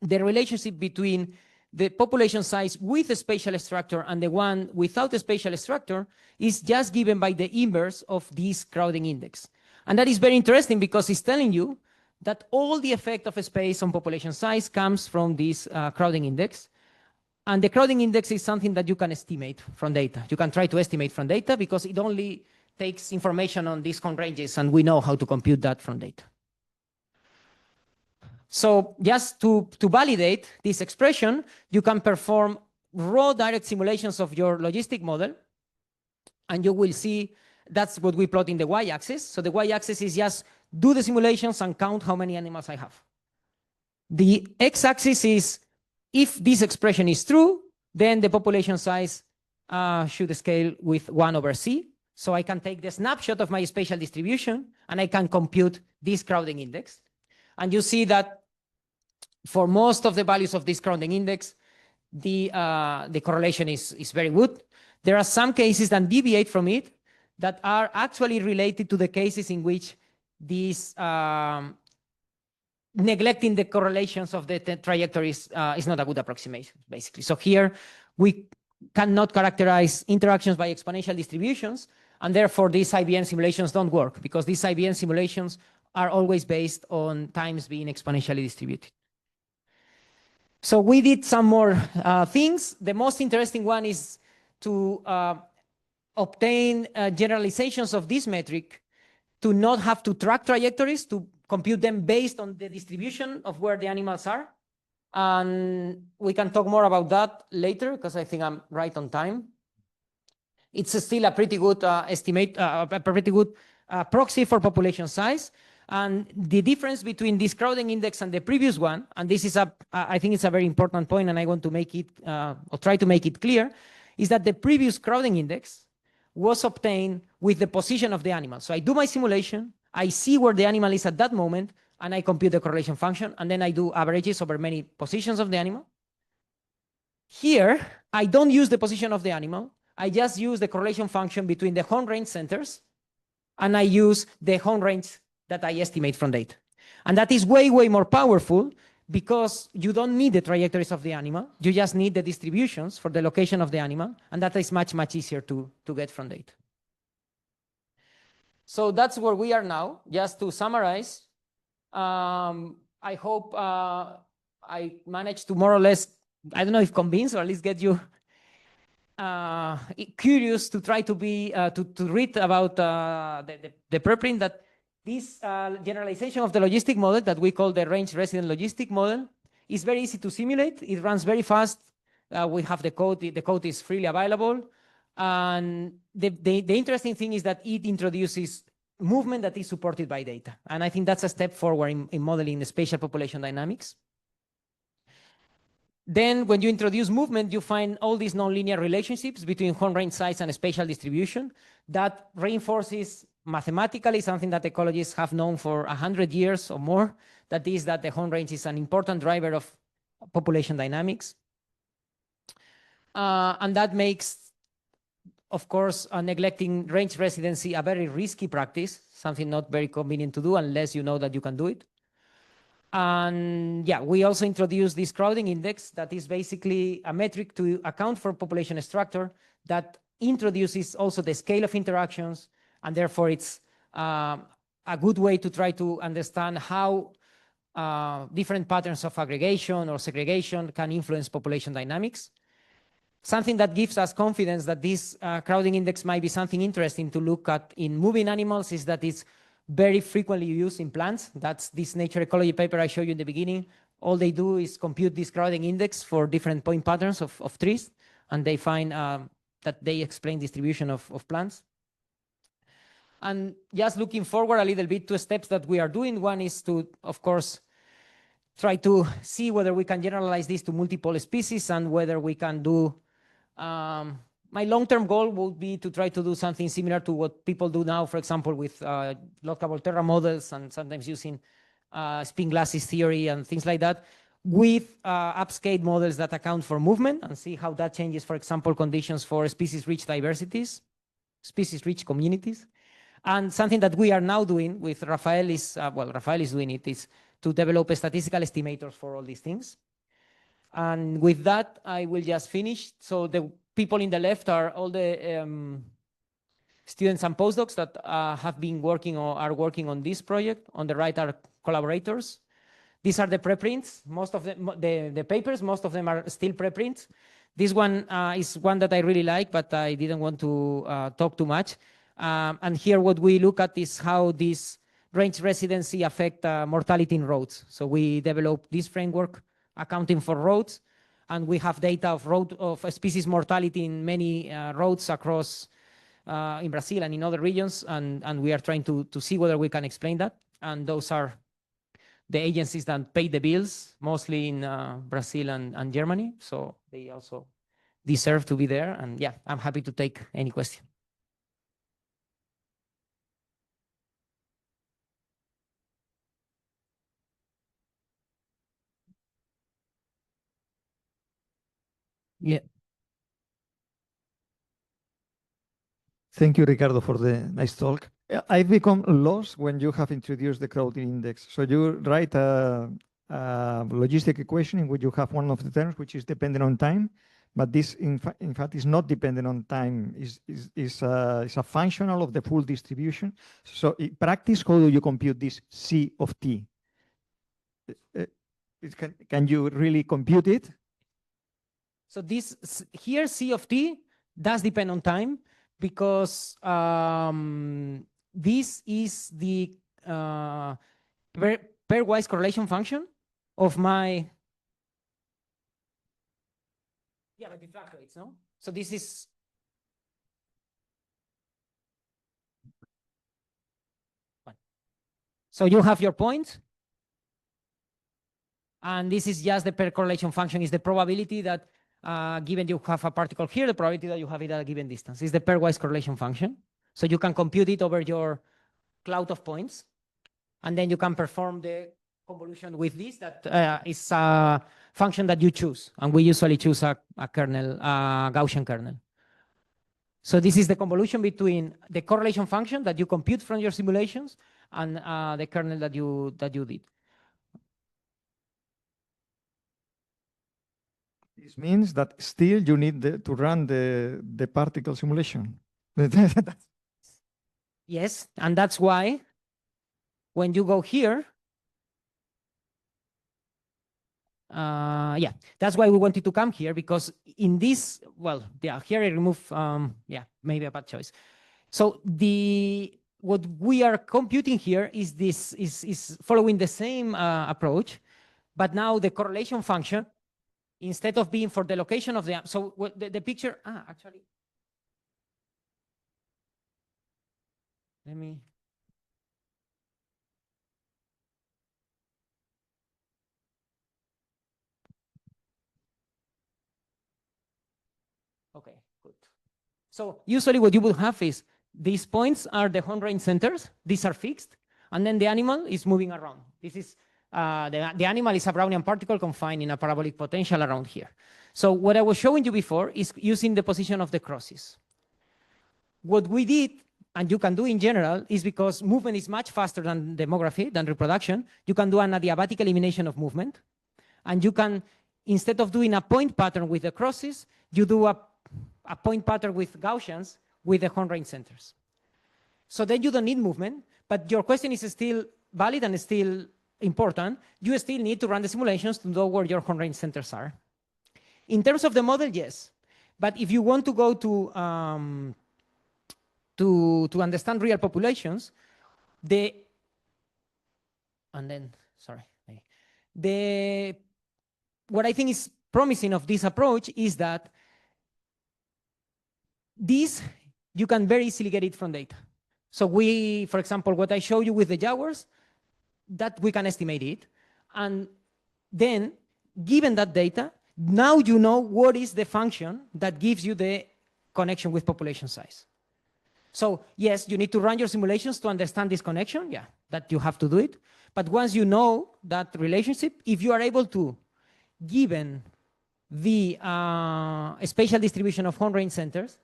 the relationship between the population size with a spatial structure and the one without a spatial structure is just given by the inverse of this crowding index. And that is very interesting because it's telling you that all the effect of a space on population size comes from this crowding index. And the crowding index is something that you can estimate from data. You can try to estimate from data because it only takes information on these cone ranges, and we know how to compute that from data. So just to validate this expression, you can perform raw direct simulations of your logistic model, and you will see that's what we plot in the y-axis. So the y-axis is just do the simulations and count how many animals I have. The x-axis is if this expression is true, then the population size should scale with 1/c. So I can take the snapshot of my spatial distribution and I can compute this crowding index. And you see that for most of the values of this crowding index, the correlation is very good. There are some cases that deviate from it that are actually related to the cases in which these neglecting the correlations of the trajectories is not a good approximation, basically. So here we cannot characterize interactions by exponential distributions, and therefore these IBM simulations don't work because these IBM simulations are always based on times being exponentially distributed. So we did some more things. The most interesting one is to obtain generalizations of this metric to not have to track trajectories, to compute them based on the distribution of where the animals are. And we can talk more about that later because I think I'm right on time. It's still a pretty good estimate, a pretty good proxy for population size. And the difference between this crowding index and the previous one, and this is I think it's a very important point, and I want to make it, or try to make it clear, is that the previous crowding index was obtained with the position of the animal. So I do my simulation, I see where the animal is at that moment, and I compute the correlation function, and then I do averages over many positions of the animal. Here, I don't use the position of the animal. I just use the correlation function between the home range centers, and I use the home range that I estimate from data. And that is way, way more powerful because you don't need the trajectories of the animal. You just need the distributions for the location of the animal. And that is much, much easier to get from data. So that's where we are now. Just to summarize, I hope I managed to more or less, I don't know if convince or at least get you curious to try to be, to read about the preprint that this generalization of the logistic model that we call the range resident logistic model is very easy to simulate. It runs very fast. We have the code. The code is freely available. And the interesting thing is that it introduces movement that is supported by data. And I think that's a step forward in modeling the spatial population dynamics. Then when you introduce movement, you find all these nonlinear relationships between home range size and spatial distribution that reinforces mathematically something that ecologists have known for 100 years or more, that is that the home range is an important driver of population dynamics. And that makes, of course, neglecting range residency a very risky practice, something not very convenient to do unless you know that you can do it. And yeah, we also introduced this crowding index that is basically a metric to account for population structure that introduces also the scale of interactions, and therefore it's a good way to try to understand how different patterns of aggregation or segregation can influence population dynamics. Something that gives us confidence that this crowding index might be something interesting to look at in moving animals is that it's very frequently used in plants. That's this Nature Ecology paper I showed you in the beginning. All they do is compute this crowding index for different point patterns of trees, and they find that they explain distribution of plants. And just looking forward a little bit to steps that we are doing. One is to, of course, try to see whether we can generalize this to multiple species and whether we can do, my long-term goal would be to try to do something similar to what people do now, for example, with local Volterra models and sometimes using spin glasses theory and things like that, with upscale models that account for movement and see how that changes, for example, conditions for species-rich diversities, species-rich communities. And something that we are now doing with Rafael is, Rafael is doing it, is to develop statistical estimators for all these things. And with that, I will just finish. So the people in the left are all the students and postdocs that have been working or are working on this project. On the right are collaborators. These are the preprints. Most of them, the papers, most of them are still preprints. This one is one that I really like, but I didn't want to talk too much. And here what we look at is how this range residency affect mortality in roads. So we developed this framework accounting for roads, and we have data of species mortality in many roads across in Brazil and in other regions, and we are trying to see whether we can explain that. And those are the agencies that pay the bills, mostly in Brazil and Germany. So they also deserve to be there. And yeah, I'm happy to take any question. Yeah. Thank you, Ricardo, for the nice talk. I've become lost when you have introduced the crowding index. So you write a logistic equation in which you have one of the terms which is dependent on time, but this in fact is not dependent on time. Is a functional of the full distribution. So in practice, how do you compute this C of t? Can you really compute it? So this here, C of t, does depend on time, because this is the pairwise correlation function of my, but it fluctuates, no? So this is, so you have your point, and this is just the pair correlation function, is the probability that given you have a particle here, the probability that you have it at a given distance is the pairwise correlation function. So you can compute it over your cloud of points, and then you can perform the convolution with this. That is a function that you choose, and we usually choose a kernel, Gaussian kernel. So this is the convolution between the correlation function that you compute from your simulations and the kernel that you did. This means that still you need to run the particle simulation. Yes, and that's why when you go here, that's why we wanted to come here, because in this, here I remove, maybe a bad choice. So what we are computing here is this is following the same approach, but now the correlation function, instead of being for the location of the, so the picture, actually, let me. Okay, good. So usually what you would have is these points are the horn range centers. These are fixed, and then the animal is moving around. This is the animal is a Brownian particle confined in a parabolic potential around here. So what I was showing you before is using the position of the crosses. What we did, and you can do in general, is because movement is much faster than demography, than reproduction, you can do an adiabatic elimination of movement. And you can, instead of doing a point pattern with the crosses, you do a point pattern with Gaussians with the horn range centers. So then you don't need movement, but your question is still valid and still important. You still need to run the simulations to know where your horn range centers are. In terms of the model, yes. But if you want to go to understand real populations, What I think is promising of this approach is that you can very easily get it from data. So for example, what I show you with the Jaguars, that we can estimate it. And then, given that data, now you know what is the function that gives you the connection with population size. So yes, you need to run your simulations to understand this connection. Yeah, that you have to do it. But once you know that relationship, if you are able to, given the spatial distribution of home range centers,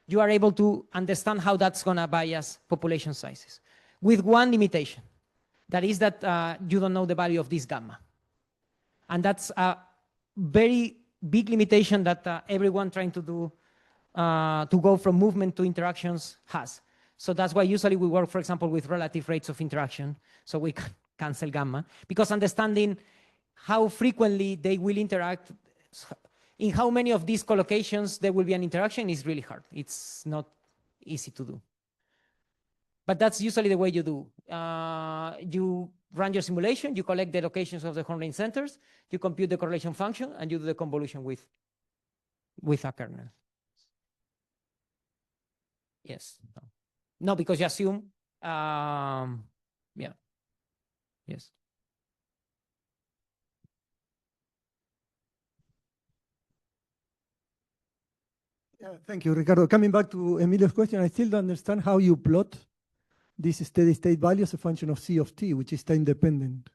you are able to understand how that's going to bias population sizes. With one limitation, that is that you don't know the value of this gamma. And that's a very big limitation that everyone trying to do to go from movement to interactions has. So that's why usually we work, for example, with relative rates of interaction, so we can cancel gamma, because understanding how frequently they will interact, in how many of these collocations there will be an interaction is really hard. It's not easy to do. But that's usually the way you do. You run your simulation, you collect the locations of the home range centers, you compute the correlation function, and you do the convolution with a kernel. Yes. No, because you assume, yeah. Yes. Yeah, thank you, Ricardo. Coming back to Emilio's question, I still don't understand how you plot this steady state value as a function of C of t, which is time dependent.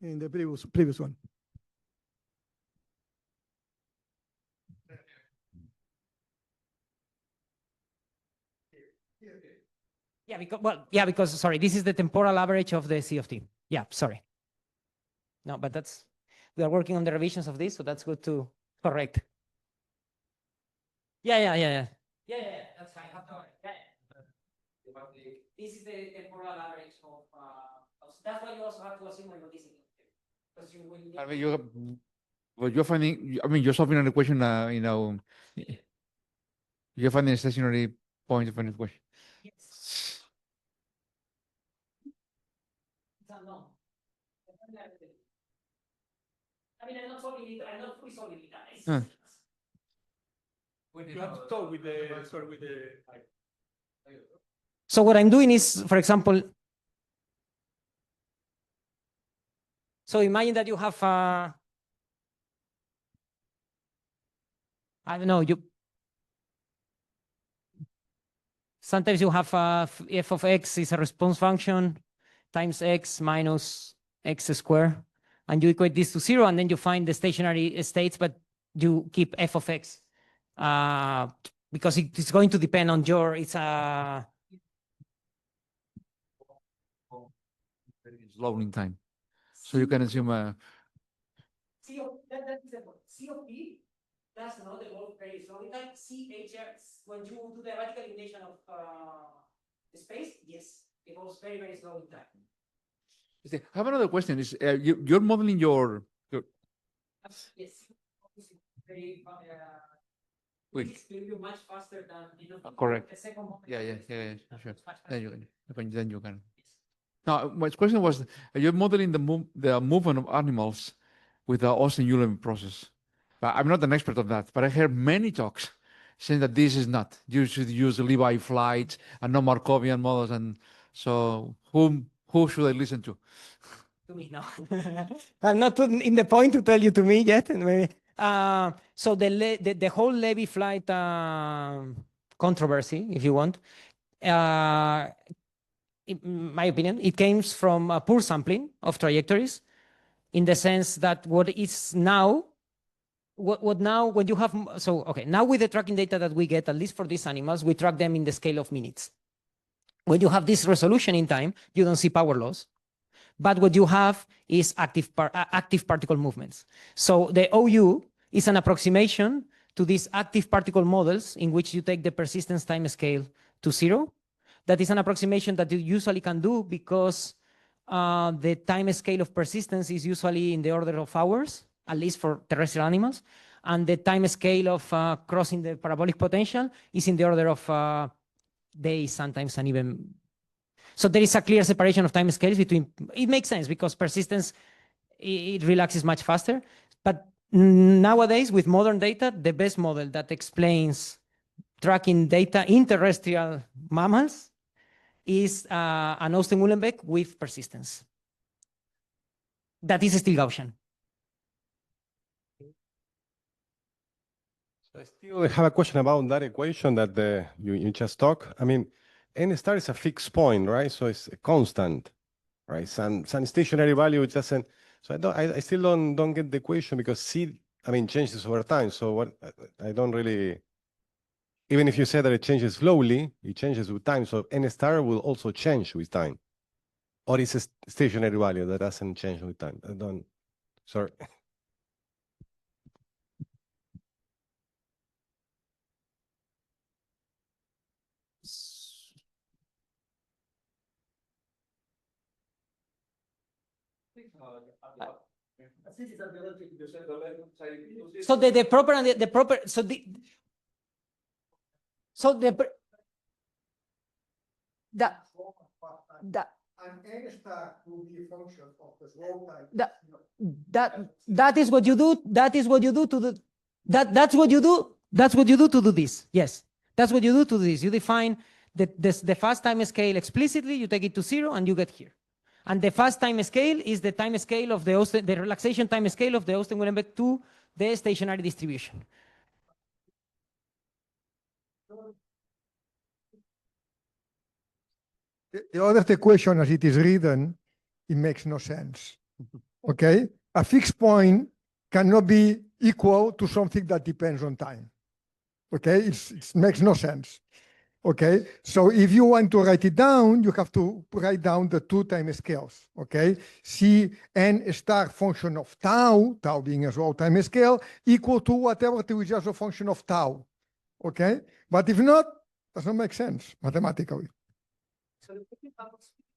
In the previous one. Yeah, because sorry, this is the temporal average of the C of t. Yeah, sorry. No, but we are working on the revisions of this, so that's good to correct. Yeah, that's fine. This is the temporal average of that's why you also have to assume hypothesis. Because you will. I mean, you're finding. I mean, you're solving an equation. You're finding a stationary point of an equation. Yes. It's unknown. I mean, I'm not fully solving it. You have to talk with the, sorry, with the. So what I'm doing is, for example, so imagine that you have, I don't know, sometimes you have f of x is a response function times x minus x squared, and you equate this to 0, and then you find the stationary states, but you keep f of x because it's going to depend on your, it's a Loading time. So you can assume C of P does not evolve very slowly. Like CHR, when you do the radical elimination of space, yes, it evolves very, very slow in time. I have another question. Is you're modeling your Yes. Very, Wait. it's much faster than correct. The second moment. Yeah, sure. Then you can. Now, my question was: you're modeling the movement of animals with the Austin-Euler process. But I'm not an expert on that, but I heard many talks saying that this is not. You should use Levi flights and not Markovian models. And so, who should I listen to? To me, no. I'm not in the point to tell you to me yet. Maybe. So the whole Levy flight controversy, if you want, in my opinion, it came from a poor sampling of trajectories, in the sense that what is now, when you have, so okay, now with the tracking data that we get, at least for these animals, we track them in the scale of minutes. When you have this resolution in time, you don't see power loss. But what you have is active particle movements. So the OU is an approximation to these active particle models in which you take the persistence time scale to 0. That is an approximation that you usually can do because the time scale of persistence is usually in the order of hours, at least for terrestrial animals. and the time scale of crossing the parabolic potential is in the order of days, sometimes, and even. So there is a clear separation of time scales between. It makes sense because persistence it relaxes much faster. But nowadays, with modern data, the best model that explains tracking data in terrestrial mammals is an Austen-Uhlenbeck with persistence. That is still Gaussian. I still have a question about that equation that you just talked. I mean, n star is a fixed point, right? So it's a constant, right? Some stationary value it doesn't. So I still don't get the equation because c, I mean, changes over time. So what I don't really. Even if you say that it changes slowly, it changes with time. So n star will also change with time, or it's a stationary value that doesn't change with time. I don't. Sorry. So the proper and the proper. So the that And n star will be a function of the slope time. that is what you do. That is what you do to the. That's what you do. That's what you do to do this. Yes, that's what you do to do this. You define the fast time scale explicitly. You take it to 0, and you get here. And the fast time scale is the time scale of the relaxation time scale of the Austen-Uhlenbeck to the stationary distribution. The other equation, as it is written, it makes no sense. Okay? A fixed point cannot be equal to something that depends on time. Okay? It makes no sense. Okay? So if you want to write it down, you have to write down the two time scales. Okay? C n star function of tau, tau being a slow time scale, equal to whatever to is just a function of tau. Okay? But if not, it doesn't make sense mathematically. So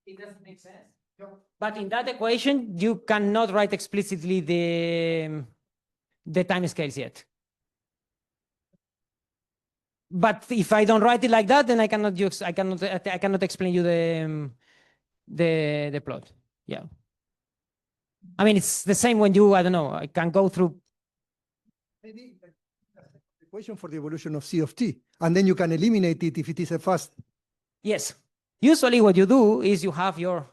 it doesn't make sense. But in that equation, you cannot write explicitly the time scales yet. But if I don't write it like that, then I cannot use. I cannot explain you the plot. Yeah. I mean, it's the same when you. I don't know. I can go through. Maybe the equation for the evolution of C of t, and then you can eliminate it if it is a fast. Yes. Usually, what you do is you have your.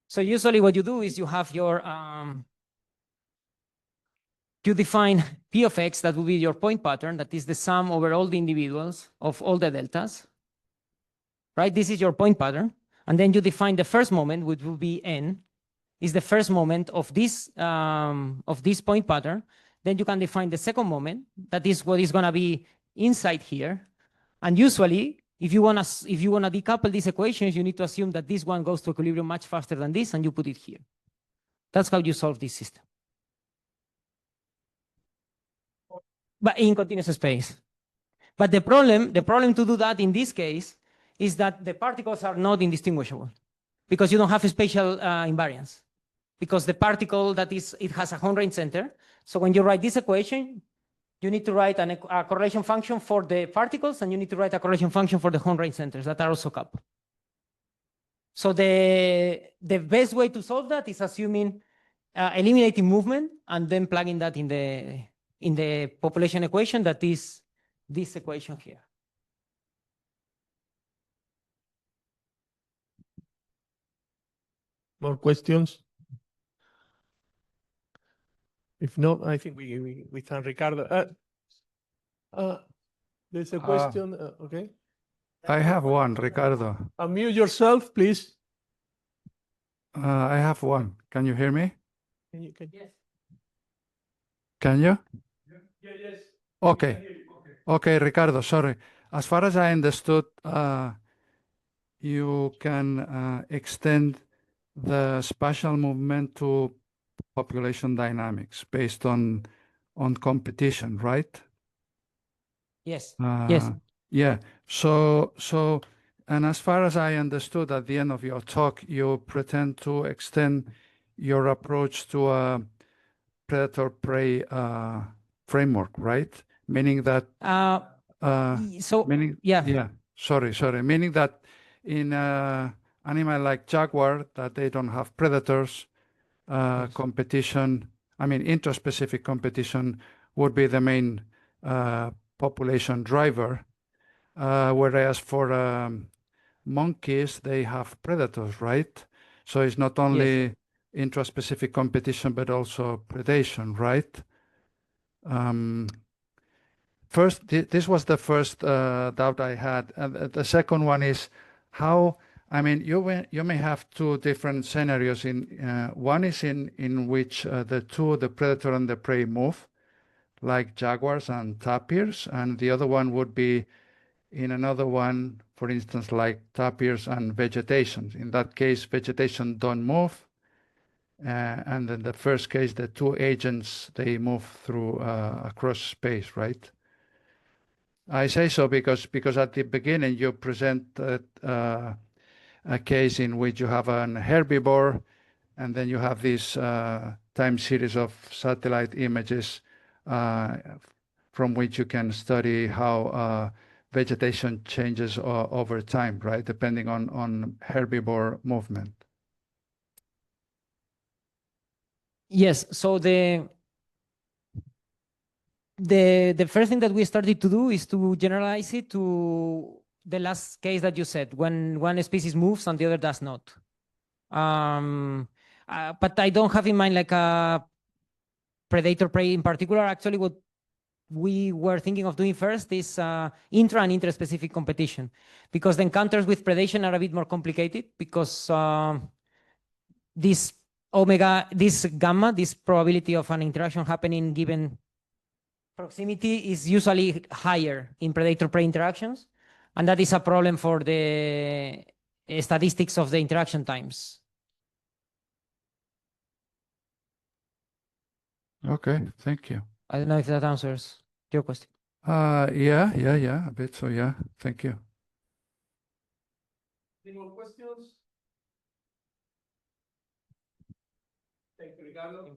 So usually what you do is you have your, you define P of X, that will be your point pattern, that is the sum over all the individuals of all the deltas, right? This is your point pattern. And then you define the first moment, which will be N, is the first moment of this point pattern. Then you can define the second moment, that is what is gonna be inside here. And usually, if you wanna decouple these equations, you need to assume that this one goes to equilibrium much faster than this, and you put it here. That's how you solve this system. But in continuous space. But the problem to do that in this case is that the particles are not indistinguishable because you don't have a spatial invariance. Because the particle it has a Horn-Range center. So when you write this equation, you need to write a correlation function for the particles, and you need to write a correlation function for the Horn-Range centers that are also coupled. So the best way to solve that is assuming eliminating movement and then plugging that in the population equation, that is this equation here. More questions? If not, I think we thank Ricardo. There's a question. Okay. I have one, Ricardo. Unmute yourself, please. I have one. Can you hear me? Yes. Can you? Yes. Okay. Okay, Ricardo, sorry. As far as I understood, you can extend the spatial movement to population dynamics based on competition, right? Yes. Yes. Yeah. And as far as I understood at the end of your talk, you pretend to extend your approach to a predator-prey framework, right? Meaning that, meaning that in animal like jaguar, that they don't have predators, competition, I mean, intraspecific competition would be the main population driver. Whereas for monkeys, they have predators, right? So it's not only intraspecific competition, but also predation, right? First, this was the first doubt I had. The second one is how, I mean, you may have two different scenarios. One is in which the predator and the prey move, like jaguars and tapirs, and the other one would be in another one, for instance, like tapirs and vegetation. In that case, vegetation don't move. And in the first case, the two agents, they move through across space, right? I say so because at the beginning you presented a case in which you have an herbivore, and then you have this time series of satellite images from which you can study how vegetation changes over time, right? Depending on herbivore movement. Yes. So the first thing that we started to do is to generalize it to the last case that you said, when one species moves and the other does not. But I don't have in mind like a predator prey in particular. Actually, what we were thinking of doing first is intra and interspecific competition, because the encounters with predation are a bit more complicated because this gamma, this probability of an interaction happening given proximity is usually higher in predator-prey interactions, and that is a problem for the statistics of the interaction times. Okay, thank you. I don't know if that answers your question. Yeah, a bit. So yeah, thank you. Any more questions? Thank you, Ricardo.